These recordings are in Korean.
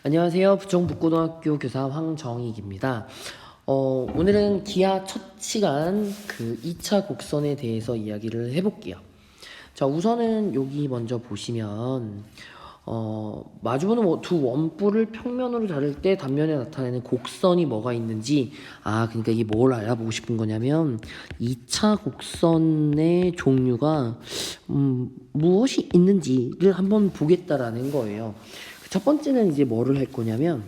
안녕하세요. 부천북고등학교 교사 황정익입니다. 오늘은 기하 첫 시간 그 2차 곡선에 대해서 이야기를 해볼게요. 자, 우선은 여기 먼저 보시면 마주보는 두 원뿔을 평면으로 자를 때 단면에 나타내는 곡선이 뭐가 있는지, 그러니까 이게 뭘 알아보고 싶은 거냐면 2차 곡선의 종류가 무엇이 있는지를 한번 보겠다라는 거예요. 첫 번째는 이제 뭐를 할 거냐면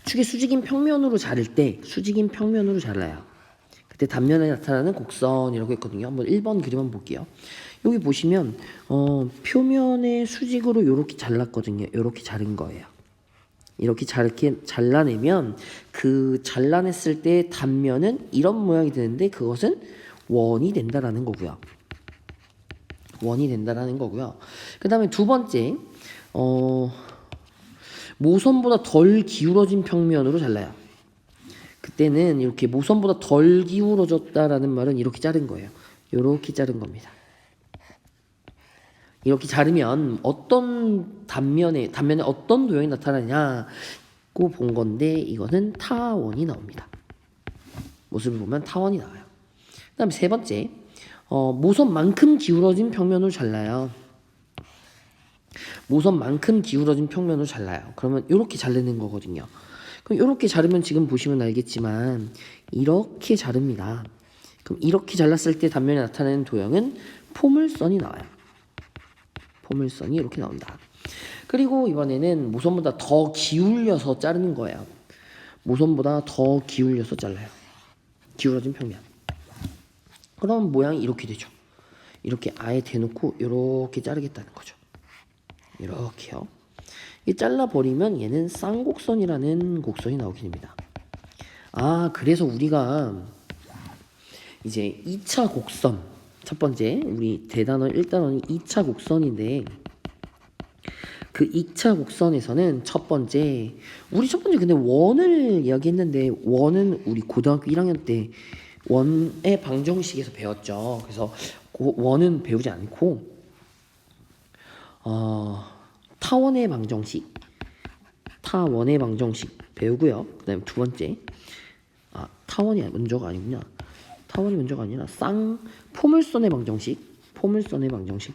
축의 수직인 평면으로 자를 때 수직인 평면으로 잘라요. 그때 단면에 나타나는 곡선이라고 했거든요. 한번 1번 그림 한번 볼게요. 여기 보시면 표면의 수직으로 이렇게 잘랐거든요. 이렇게 자른 거예요. 이렇게 잘라내면 그 잘라냈을 때 단면은 이런 모양이 되는데 그것은 원이 된다라는 거고요. 원이 된다라는 거고요. 그 다음에 두 번째 모선보다 덜 기울어진 평면으로 잘라요. 그때는 이렇게 모선보다 덜 기울어졌다라는 말은 이렇게 자른 거예요. 이렇게 자른 겁니다. 이렇게 자르면 어떤 단면에 어떤 도형이 나타나냐고 본 건데 이거는 타원이 나옵니다. 모습을 보면 타원이 나와요. 그 다음에 세 번째 모선만큼 기울어진 평면으로 잘라요. 모선만큼 기울어진 평면으로 잘라요. 그러면 이렇게 자르는 거거든요. 그럼 이렇게 자르면 지금 보시면 알겠지만 이렇게 자릅니다. 그럼 이렇게 잘랐을 때 단면에 나타나는 도형은 포물선이 나와요. 포물선이 이렇게 나온다. 그리고 이번에는 모선보다 더 기울여서 자르는 거예요. 모선보다 더 기울여서 잘라요. 기울어진 평면. 그럼 모양이 이렇게 되죠. 이렇게 아예 대놓고 이렇게 자르겠다는 거죠. 이렇게요. 이 잘라버리면 얘는 쌍곡선이라는 곡선이 나오게 됩니다. 그래서 우리가 이제 2차 곡선, 첫 번째 우리 대단원 1단원이 2차 곡선인데 그 2차 곡선에서는 첫 번째 근데 원을 이야기했는데 원은 우리 고등학교 1학년 때 원의 방정식에서 배웠죠. 그래서 그 원은 배우지 않고 타원의 방정식 배우고요. 그 다음에 두 번째 타원이 먼저가 아니구나. 타원이 먼저가 아니라 포물선의 방정식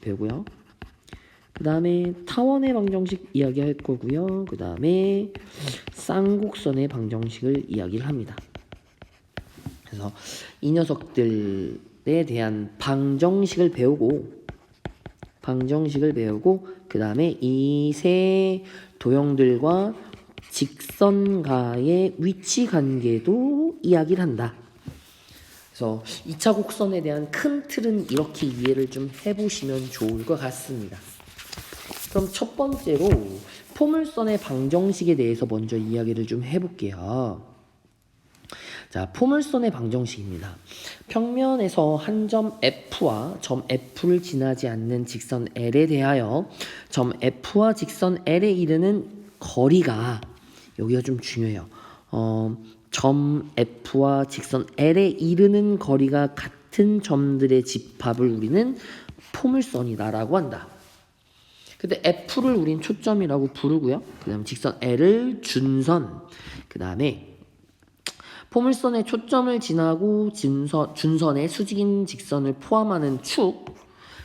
배우고요. 그 다음에 타원의 방정식 이야기할 거고요. 그 다음에 쌍곡선의 방정식을 이야기를 합니다. 그래서 이 녀석들에 대한 방정식을 배우고 그 다음에 이 세 도형들과 직선과의 위치 관계도 이야기를 한다. 그래서 2차 곡선에 대한 큰 틀은 이렇게 이해를 좀 해보시면 좋을 것 같습니다. 그럼 첫 번째로 포물선의 방정식에 대해서 먼저 이야기를 좀 해볼게요. 자, 포물선의 방정식입니다. 평면에서 한 점 F와 점 F를 지나지 않는 직선 L에 대하여 점 F와 직선 L에 이르는 거리가, 여기가 좀 중요해요. 점 F와 직선 L에 이르는 거리가 같은 점들의 집합을 우리는 포물선이다라고 한다. 근데 F를 우린 초점이라고 부르고요. 그 다음에 직선 L을 준선, 그 다음에 포물선의 초점을 지나고 준선의 수직인 직선을 포함하는 축,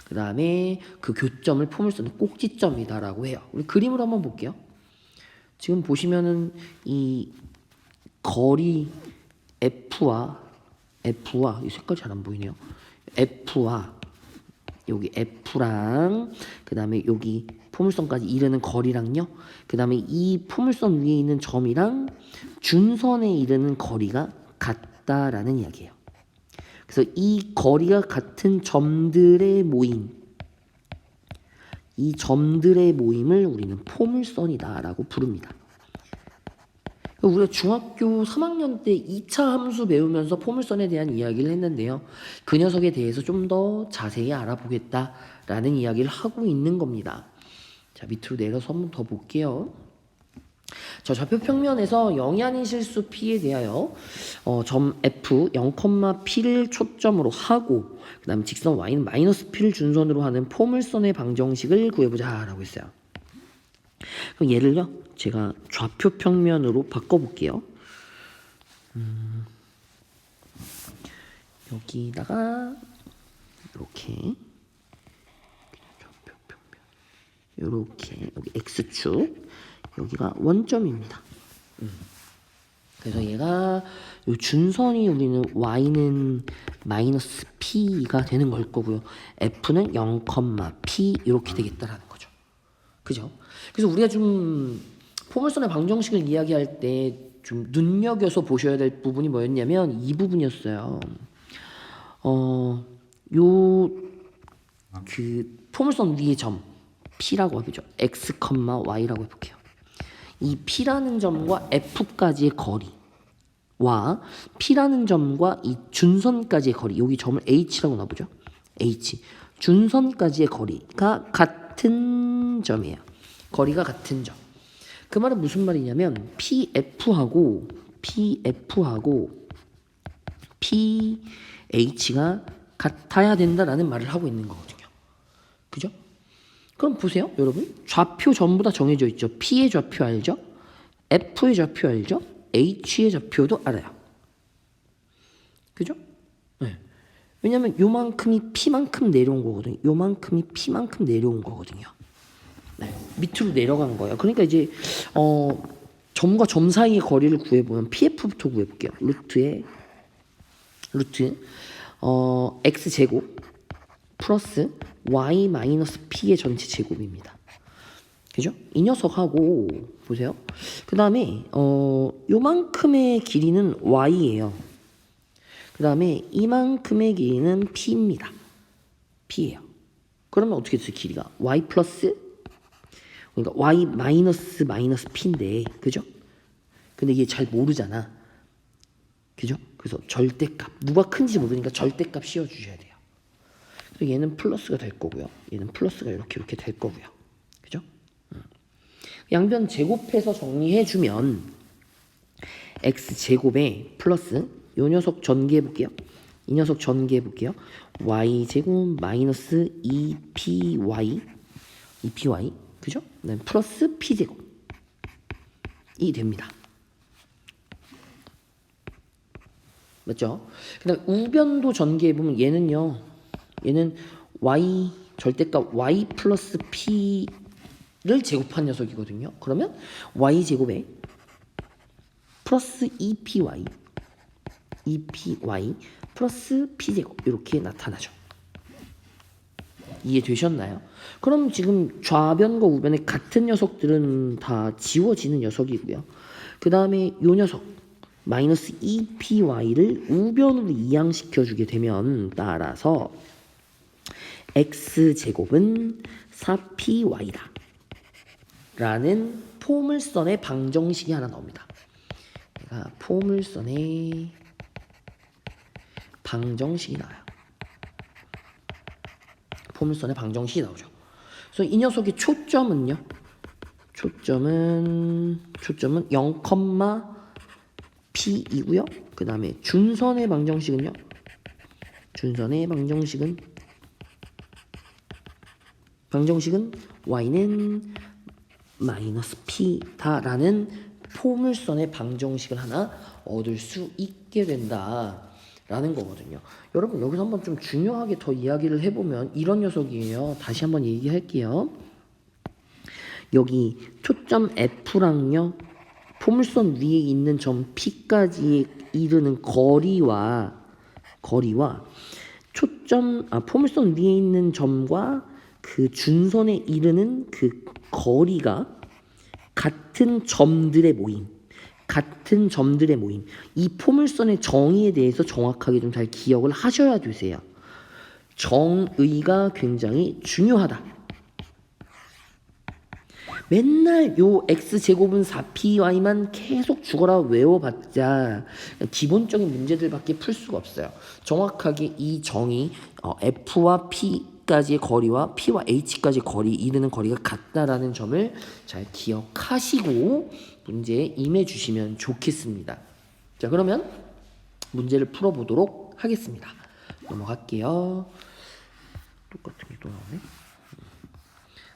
그 다음에 그 교점을 포물선의 꼭지점이다라고 해요. 우리 그림으로 한번 볼게요. 지금 보시면은 이 거리 F와 이 색깔 잘 안 보이네요. F와 여기 F랑 그 다음에 여기 포물선까지 이르는 거리랑요. 그 다음에 이 포물선 위에 있는 점이랑 준선에 이르는 거리가 같다라는 이야기예요. 그래서 이 거리가 같은 점들의 모임, 이 점들의 모임을 우리는 포물선이다라고 부릅니다. 우리가 중학교 3학년 때 2차 함수 배우면서 포물선에 대한 이야기를 했는데요. 그 녀석에 대해서 좀 더 자세히 알아보겠다라는 이야기를 하고 있는 겁니다. 자, 밑으로 내려서 한번 더 볼게요. 저 좌표 평면에서 0이 아닌 실수 P에 대하여 점 F 0,P를 초점으로 하고 그 다음 직선 Y는 마이너스 P를 준선으로 하는 포물선의 방정식을 구해보자 라고 했어요. 그럼 얘를요 제가 좌표 평면으로 바꿔볼게요. 여기다가 이렇게 좌표 평면 이렇게 여기 x축 여기가 원점입니다. 그래서 얘가 요 준선이 우리는 y는 마이너스 p가 되는 걸 거고요. f는 0, p 이렇게 되겠다라는 거죠. 그죠? 그래서 우리가 좀 포물선의 방정식을 이야기할 때 좀 눈여겨서 보셔야 될 부분이 뭐였냐면 이 부분이었어요. 요 그 포물선 위의 점 p라고 해보죠. x, y라고 해볼게요. 이 p라는 점과 f까지의 거리와 p라는 점과 이 준선까지의 거리, 여기 점을 h라고 놔보죠. h 준선까지의 거리가 같은 점이에요. 거리가 같은 점. 그 말은 무슨 말이냐면 pf하고 ph가 같아야 된다라는 말을 하고 있는 거거든요. 그죠? 그럼 보세요, 여러분. 좌표 전부 다 정해져 있죠. P의 좌표 알죠? F의 좌표 알죠? H의 좌표도 알아요. 그죠? 네. 왜냐면 요만큼이 P만큼 내려온 거거든요. 요만큼이 P만큼 내려온 거거든요. 네. 밑으로 내려간 거예요. 그러니까 이제 점과 점 사이의 거리를 구해보면 PF부터 구해볼게요. 루트 X제곱 플러스 y 마이너스 p의 전체 제곱입니다. 그죠? 이 녀석하고 보세요. 그 다음에 요만큼의 길이는 y예요. 그 다음에 이만큼의 길이는 p입니다. p예요. 그러면 어떻게 돼요? 길이가 y 플러스 그러니까 y 마이너스 p인데 그죠? 근데 얘 잘 모르잖아. 그죠? 그래서 절대값 누가 큰지 모르니까 절대값 씌워주셔야 돼요. 얘는 플러스가 될 거고요. 얘는 플러스가 이렇게 될 거고요. 그죠? 양변 제곱해서 정리해주면 x제곱에 플러스 요 녀석 전개해 볼게요. 이 녀석 전개해 볼게요. y제곱 마이너스 2py 그죠? 그다음에 플러스 p제곱 이 됩니다. 맞죠? 그다음 우변도 전개해 보면 얘는요. 얘는 y 절대값 y 플러스 p를 제곱한 녀석이거든요. 그러면 y 제곱에 플러스 2py 플러스 p제곱 이렇게 나타나죠. 이해되셨나요? 그럼 지금 좌변과 우변의 같은 녀석들은 다 지워지는 녀석이고요. 그 다음에 요 녀석 마이너스 2py를 우변으로 이항시켜 주게 되면 따라서 x제곱은 4py다 라는 포물선의 방정식이 하나 나옵니다. 포물선의 방정식이 나와요. 포물선의 방정식이 나오죠. 그래서 이 녀석의 초점은 0, p이고요. 그 다음에 준선의 방정식은 y는 마이너스 p다라는 포물선의 방정식을 하나 얻을 수 있게 된다라는 거거든요. 여러분 여기서 한번 좀 중요하게 더 이야기를 해보면 이런 녀석이에요. 다시 한번 얘기할게요. 여기 초점 F랑요 포물선 위에 있는 점 P까지 이르는 거리와 포물선 위에 있는 점과 그 준선에 이르는 그 거리가 같은 점들의 모임. 이 포물선의 정의에 대해서 정확하게 좀 잘 기억을 하셔야 되세요. 정의가 굉장히 중요하다. 맨날 요 x제곱은 4py만 계속 죽어라 외워봤자 기본적인 문제들밖에 풀 수가 없어요. 정확하게 이 정의 f와 p까지의 거리와 p와 h까지의 거리 이르는 거리가 같다라는 점을 잘 기억하시고 문제에 임해 주시면 좋겠습니다. 자, 그러면 문제를 풀어보도록 하겠습니다. 넘어갈게요. 똑같은 게 또 나오네.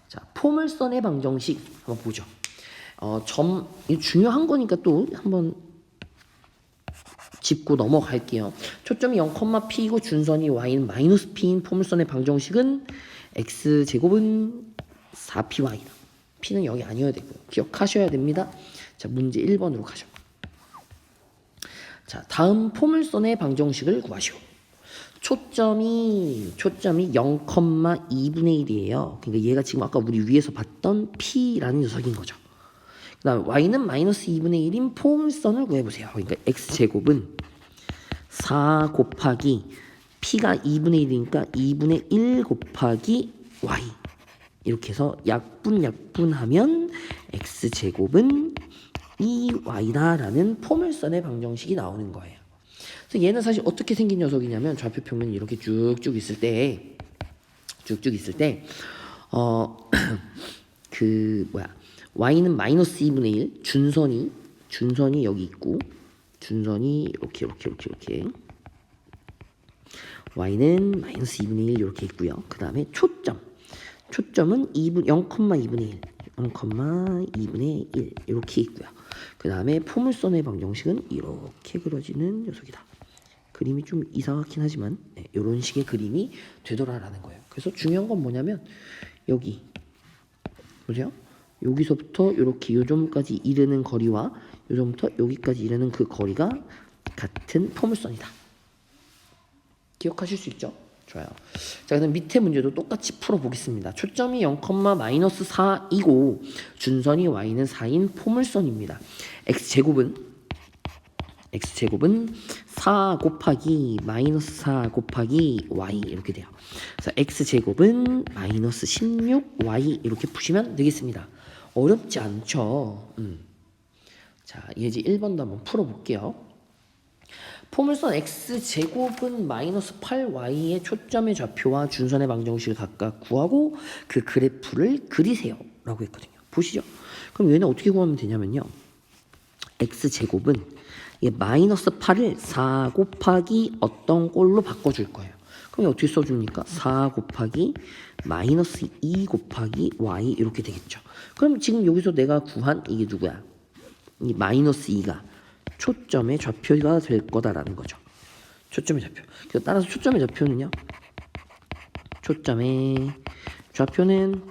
자, 포물선의 방정식 한번 보죠. 이거 중요한 거니까 또 한번 짚고 넘어갈게요. 초점이 0,p이고 준선이 y는 마이너스 p인 포물선의 방정식은 x제곱은 4py다. p는 여기 아니어야 되고요. 기억하셔야 됩니다. 자, 문제 1번으로 가죠. 자, 다음 포물선의 방정식을 구하시오. 초점이 0,2분의 1이에요. 그러니까 얘가 지금 아까 우리 위에서 봤던 p라는 녀석인 거죠. 그 다음에 y는 마이너스 2분의 1인 포물선을 구해보세요. 그러니까 x제곱은 4 곱하기 p가 2분의 1이니까 2분의 1 곱하기 y 이렇게 해서 약분하면 x제곱은 2y다 라는 포물선의 방정식이 나오는 거예요. 그래서 얘는 사실 어떻게 생긴 녀석이냐면 좌표평면이 이렇게 쭉쭉 있을 때 y는 마이너스 2분의 1 준선이 여기 있고 준선이 이렇게 y는 마이너스 2분의 1 이렇게 있고요. 그 다음에 초점은 0,2분의 1 이렇게 있고요. 그 다음에 포물선의 방정식은 이렇게 그려지는 녀석이다. 그림이 좀 이상하긴 하지만 이런 식의 그림이 되더라라는 거예요. 그래서 중요한 건 뭐냐면 여기 보세요. 여기서부터 이렇게 요점까지 이르는 거리와 요점부터 여기까지 이르는 그 거리가 같은 포물선이다. 기억하실 수 있죠? 좋아요. 자, 그다음 밑에 문제도 똑같이 풀어보겠습니다. 초점이 0,-4이고 준선이 y는 4인 포물선입니다. x제곱은 4 곱하기 마이너스 4 곱하기 y 이렇게 돼요. 그래서 x제곱은 마이너스 16y 이렇게 푸시면 되겠습니다. 어렵지 않죠? 자, 예제 1번도 한번 풀어볼게요. 포물선 x제곱은 마이너스 8y의 초점의 좌표와 준선의 방정식을 각각 구하고 그 그래프를 그리세요 라고 했거든요. 보시죠. 그럼 얘는 어떻게 구하면 되냐면요. x제곱은 마이너스 8을 4 곱하기 어떤 꼴로 바꿔줄 거예요. 그럼 어떻게 써줍니까? 4 곱하기 마이너스 2 곱하기 y 이렇게 되겠죠. 그럼 지금 여기서 내가 구한 이게 누구야? 이 마이너스 2가 초점의 좌표가 될 거다라는 거죠. 초점의 좌표. 그래서 따라서 초점의 좌표는요. 초점의 좌표는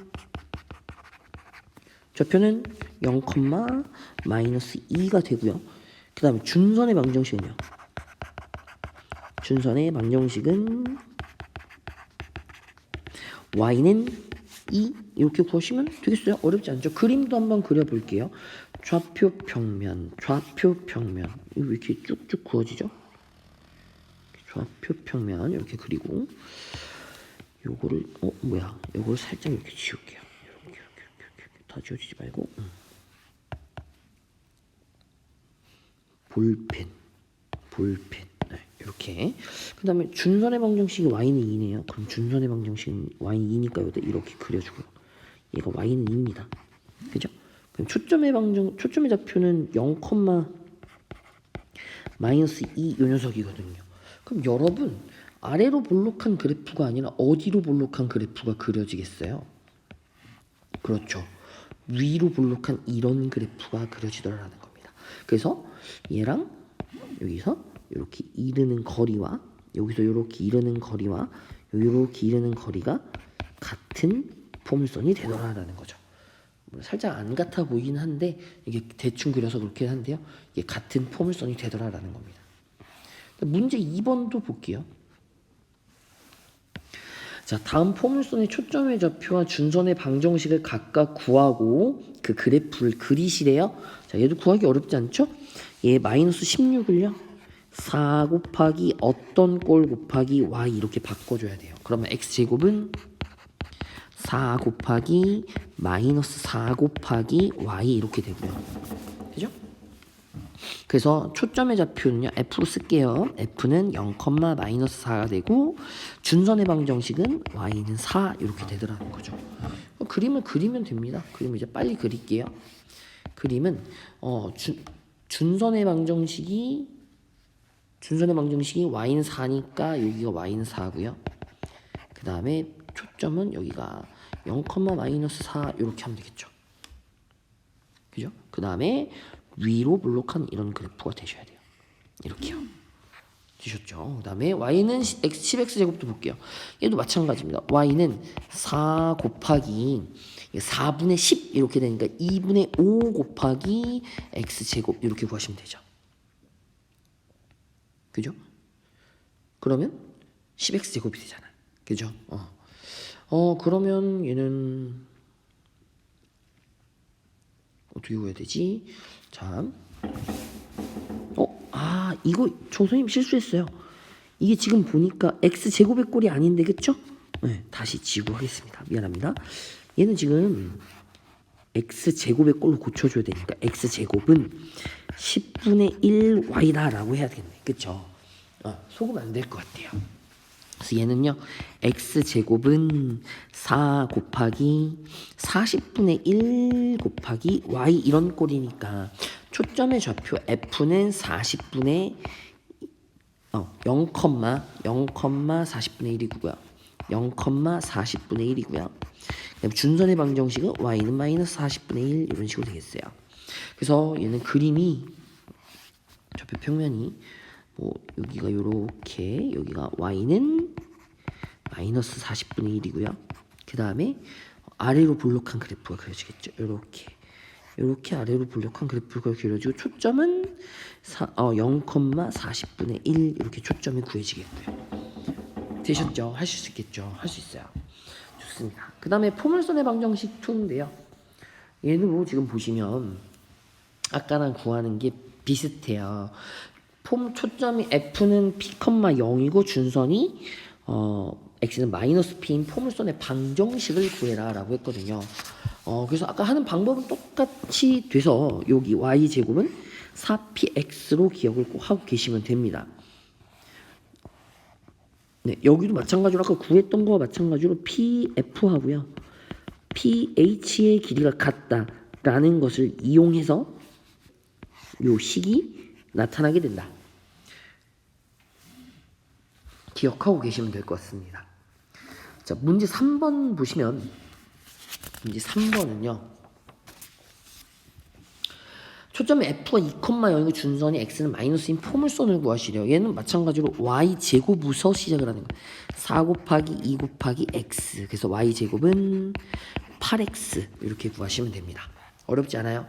0, 마이너스 2가 되고요. 그 다음에 준선의 방정식은요. 준선의 방정식은 y는 2 이렇게 구하시면 되겠어요. 어렵지 않죠? 그림도 한번 그려볼게요. 좌표평면 이거 왜 이렇게 쭉쭉 그어지죠? 좌표평면 이렇게 그리고 요거를 요걸 살짝 이렇게 지울게요. 이렇게 다 지워지지 말고 볼펜 이렇게. 그 다음에 준선의 방정식이 y는 2네요. 그럼 준선의 방정식은 y는 2니까 여기다 이렇게 그려주고요. 얘가 y는 2입니다. 그죠? 그럼 초점의 좌표는 0, 마이너스 2 요 녀석이거든요. 그럼 여러분 아래로 볼록한 그래프가 아니라 어디로 볼록한 그래프가 그려지겠어요? 그렇죠. 위로 볼록한 이런 그래프가 그려지더라라는 겁니다. 그래서 얘랑 여기서 이렇게 이르는 거리와 여기서 이렇게 이르는 거리와 이렇게 이르는 거리가 같은 포물선이 되더라라는 거죠. 살짝 안 같아 보이긴 한데 이게 대충 그려서 그렇긴 한데요. 이게 같은 포물선이 되더라라는 겁니다. 문제 2번도 볼게요. 자, 다음 포물선의 초점의 좌표와 준선의 방정식을 각각 구하고 그 그래프를 그리시래요. 자, 얘도 구하기 어렵지 않죠? 얘 마이너스 16을요. 4 곱하기 어떤 꼴 곱하기 y 이렇게 바꿔줘야 돼요. 그러면 x제곱은 4 곱하기 마이너스 4 곱하기 y 이렇게 되고요. 그죠? 그래서 초점의 좌표는요. f로 쓸게요. f는 0, 마이너스 4가 되고 준선의 방정식은 y는 4 이렇게 되더라는 거죠. 그림을 그리면 됩니다. 그림 이제 빨리 그릴게요. 그림은 준선의 방정식이 y는 4니까 여기가 y는 4고요. 그 다음에 초점은 여기가 0, 마이너스 4 이렇게 하면 되겠죠. 그죠? 그 다음에 위로 볼록한 이런 그래프가 되셔야 돼요. 이렇게요. 되셨죠? 그 다음에 y는 10x제곱도 볼게요. 얘도 마찬가지입니다. y는 4 곱하기 4분의 10 이렇게 되니까 2분의 5 곱하기 x제곱 이렇게 구하시면 되죠. 그죠? 그러면 10x제곱이 되잖아. 그죠? 그러면 얘는 어떻게 구해야 되지? 자, 이거 저 선생님 실수했어요. 이게 지금 보니까 x제곱의 꼴이 아닌데, 그쵸? 네, 다시 지우고 하겠습니다. 미안합니다. 얘는 지금 x제곱의 꼴로 고쳐줘야 되니까 x제곱은 10분의 1y다 라고 해야 되겠네. 그쵸? 속으면 안 될 것 같아요. 그래서 얘는요, x제곱은 4 곱하기 40분의 1 곱하기 y 이런 꼴이니까 초점의 좌표 f는 40분의 0,40분의 1이고요. 0,40분의 1이고요. 그다음에 준선의 방정식은 y는 마이너스 40분의 1 이런 식으로 되겠어요. 그래서 얘는 그림이 좌표 평면이 뭐 여기가 요렇게 여기가 y는 마이너스 40분의 1이고요. 그 다음에 아래로 볼록한 그래프가 그려지겠죠. 요렇게 아래로 볼록한 그래프가 그려지고 초점은 0,40분의 1 이렇게 초점이 구해지겠고요. 되셨죠? 하실 수 있겠죠? 할 수 있어요. 좋습니다. 그 다음에 포물선의 방정식 2인데요. 얘는 뭐 지금 보시면 아까랑 구하는 게 비슷해요. 초점이 f는 p,0이고 준선이 x는 마이너스 p인 포물선의 방정식을 구해라 라고 했거든요. 그래서 아까 하는 방법은 똑같이 돼서 여기 y제곱은 4px로 기억을 꼭 하고 계시면 됩니다. 네, 여기도 마찬가지로 아까 구했던 거와 마찬가지로 pf 하고요. ph의 길이가 같다라는 것을 이용해서 요 식이 나타나게 된다. 기억하고 계시면 될 것 같습니다. 자, 문제 3번 보시면 문제 3번은요. 초점의 f가 2,0이고 준선이 x는 마이너스인 포물선을 구하시래요. 얘는 마찬가지로 y제곱부터 시작을 하는 거예요. 4 곱하기 2 곱하기 x. 그래서 y제곱은 8x 이렇게 구하시면 됩니다. 어렵지 않아요?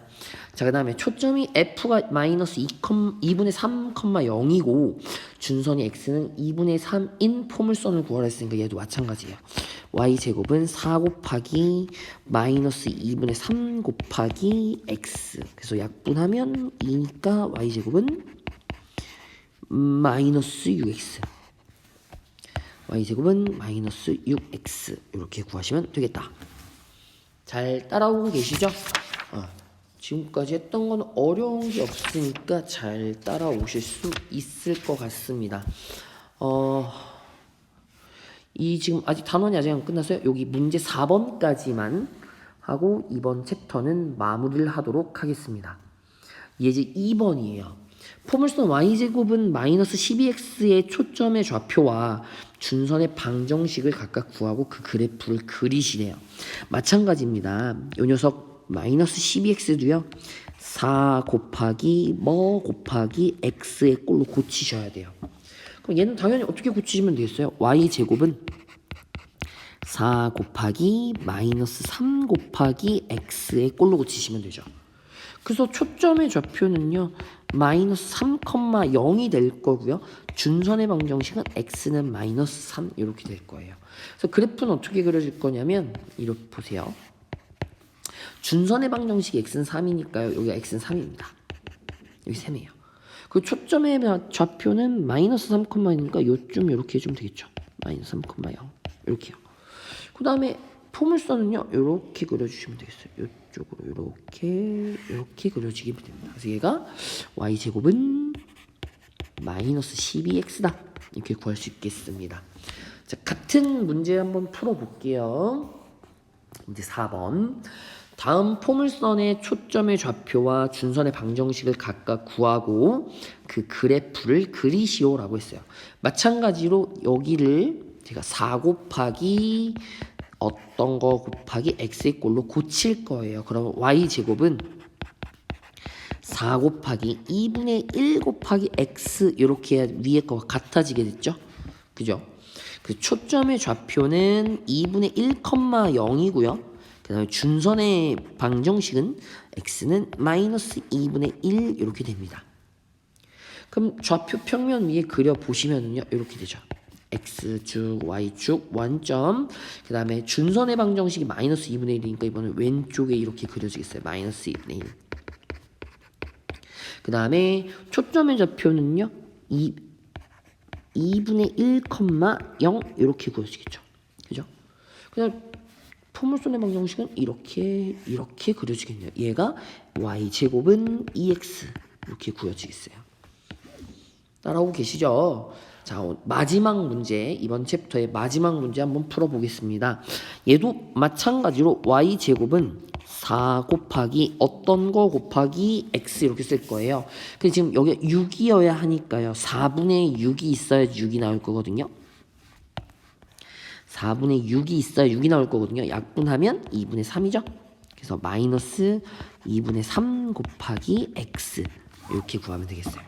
자, 그 다음에 초점이 f가 마이너스 2분의 3,0이고 준선이 x는 2분의 3인 포물선을 구하라 했으니까 얘도 마찬가지예요. y제곱은 4 곱하기 마이너스 2분의 3 곱하기 x. 그래서 약분하면 2니까 y제곱은 마이너스 6x. y제곱은 마이너스 6x 이렇게 구하시면 되겠다. 잘 따라오고 계시죠? 지금까지 했던 건 어려운 게 없으니까 잘 따라오실 수 있을 것 같습니다. 이 지금 아직 단원이 아직 안 끝났어요. 여기 문제 4번까지만 하고 이번 챕터는 마무리를 하도록 하겠습니다. 예제 2번이에요. 포물선 y제곱은 마이너스 12x의 초점의 좌표와 준선의 방정식을 각각 구하고 그 그래프를 그리시래요. 마찬가지입니다. 이 녀석 마이너스 12x도요. 4 곱하기 곱하기 x의 꼴로 고치셔야 돼요. 그럼 얘는 당연히 어떻게 고치시면 되겠어요? y제곱은 4 곱하기 마이너스 3 곱하기 x의 꼴로 고치시면 되죠. 그래서 초점의 좌표는요. 마이너스 3,0이 될 거고요. 준선의 방정식은 x는 마이너스 3 이렇게 될 거예요. 그래서 그래프는 어떻게 그려질 거냐면 이렇게 보세요. 준선의 방정식이 x는 3이니까요. 여기가 x는 3입니다. 여기 3이에요. 그 초점의 좌표는 마이너스 3,0이니까 요쯤 이렇게 해주면 되겠죠. 마이너스 3,0 이렇게요. 그 다음에 포물선은요. 이렇게 그려주시면 되겠어요. 이쪽으로 이렇게 그려지게 됩니다. 그래서 얘가 y제곱은 마이너스 12x다. 이렇게 구할 수 있겠습니다. 자, 같은 문제 한번 풀어볼게요. 문제 4번. 다음 포물선의 초점의 좌표와 준선의 방정식을 각각 구하고 그 그래프를 그리시오라고 했어요. 마찬가지로 여기를 제가 4 곱하기 어떤 거 곱하기 x의 꼴로 고칠 거예요. 그러면 y제곱은 4 곱하기 2분의 1 곱하기 x 이렇게 해야 위에 거가 같아지게 됐죠. 그죠? 그 초점의 좌표는 2분의 1,0이고요. 그 다음에 준선의 방정식은 x는 마이너스 2분의 1 이렇게 됩니다. 그럼 좌표 평면 위에 그려보시면요 이렇게 되죠. x축, y축, 원점. 그 다음에 준선의 방정식이 마이너스 2분의 1이니까 이번엔 왼쪽에 이렇게 그려지겠어요. 마이너스 2분의 1. 그 다음에 초점의 좌표는요 2분의 1,0 이렇게 그려지겠죠. 그죠? 그냥 포물선의 방정식은 이렇게 그려지겠네요. 얘가 y제곱은 2x 이렇게 그려지겠어요. 따라오고 계시죠? 자, 마지막 문제, 이번 챕터의 마지막 문제 한번 풀어보겠습니다. 얘도 마찬가지로 y제곱은 4 곱하기 어떤 거 곱하기 x 이렇게 쓸 거예요. 근데 지금 여기 6이어야 하니까요. 4분의 6이 있어야 6이 나올 거거든요. 4분의 6이 있어야 6이 나올 거거든요. 약분하면 2분의 3이죠. 그래서 마이너스 2분의 3 곱하기 x 이렇게 구하면 되겠어요.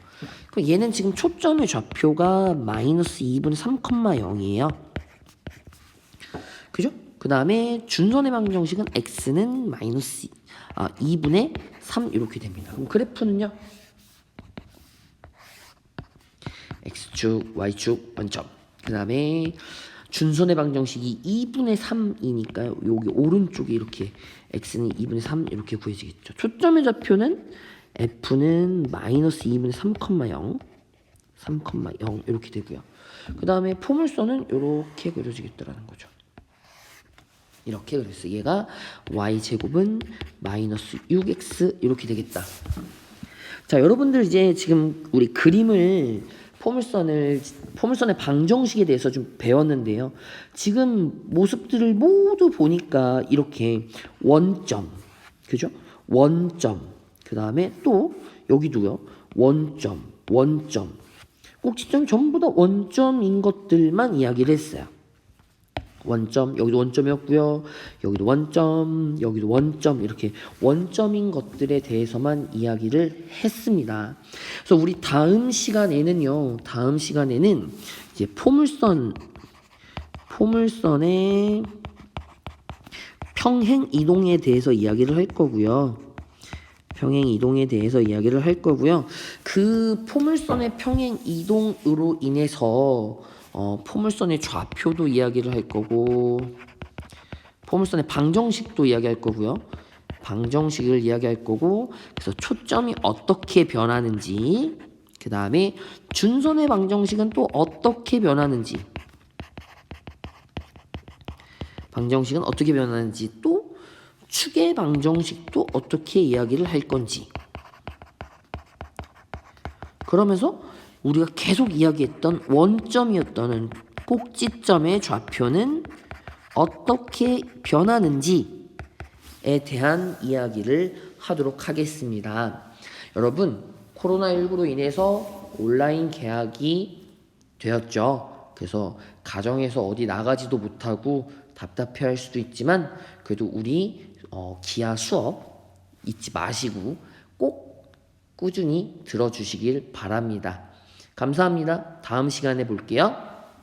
그럼 얘는 지금 초점의 좌표가 마이너스 2분의 3,0이에요. 그죠? 그 다음에 준선의 방정식은 x는 마이너스 2분의 3 이렇게 됩니다. 그럼 그래프는요. x축, y축, 원점. 그 다음에 준선의 방정식이 2분의 3이니까요. 여기 오른쪽에 이렇게 x는 2분의 3 이렇게 구해지겠죠. 초점의 좌표는 f는 마이너스 2분의 3,0 이렇게 되고요. 그 다음에 포물선은 이렇게 그려지겠다라는 거죠. 이렇게 그렸어요. 얘가 y제곱은 마이너스 6x 이렇게 되겠다. 자, 여러분들 이제 지금 우리 그림을 포물선의 방정식에 대해서 좀 배웠는데요. 지금 모습들을 모두 보니까 이렇게 원점, 그죠? 원점. 그 다음에 또 여기도요. 원점, 원점. 꼭지점 전부 다 원점인 것들만 이야기를 했어요. 원점, 여기도 원점이었고요. 여기도 원점, 여기도 원점 이렇게 원점인 것들에 대해서만 이야기를 했습니다. 그래서 우리 다음 시간에는 이제 포물선의 평행 이동에 대해서 이야기를 할 거고요. 평행 이동에 대해서 이야기를 할 거고요. 그 포물선의 평행 이동으로 인해서 포물선의 좌표도 이야기를 할 거고 포물선의 방정식도 이야기할 거고요. 방정식을 이야기할 거고 그래서 초점이 어떻게 변하는지 그 다음에 준선의 방정식은 또 어떻게 변하는지 또 축의 방정식도 어떻게 이야기를 할 건지 그러면서 우리가 계속 이야기했던 원점이었던 꼭지점의 좌표는 어떻게 변하는지에 대한 이야기를 하도록 하겠습니다. 여러분, 코로나19로 인해서 온라인 개학이 되었죠. 그래서 가정에서 어디 나가지도 못하고 답답해할 수도 있지만 그래도 우리 기하 수업 잊지 마시고 꼭 꾸준히 들어주시길 바랍니다. 감사합니다. 다음 시간에 볼게요.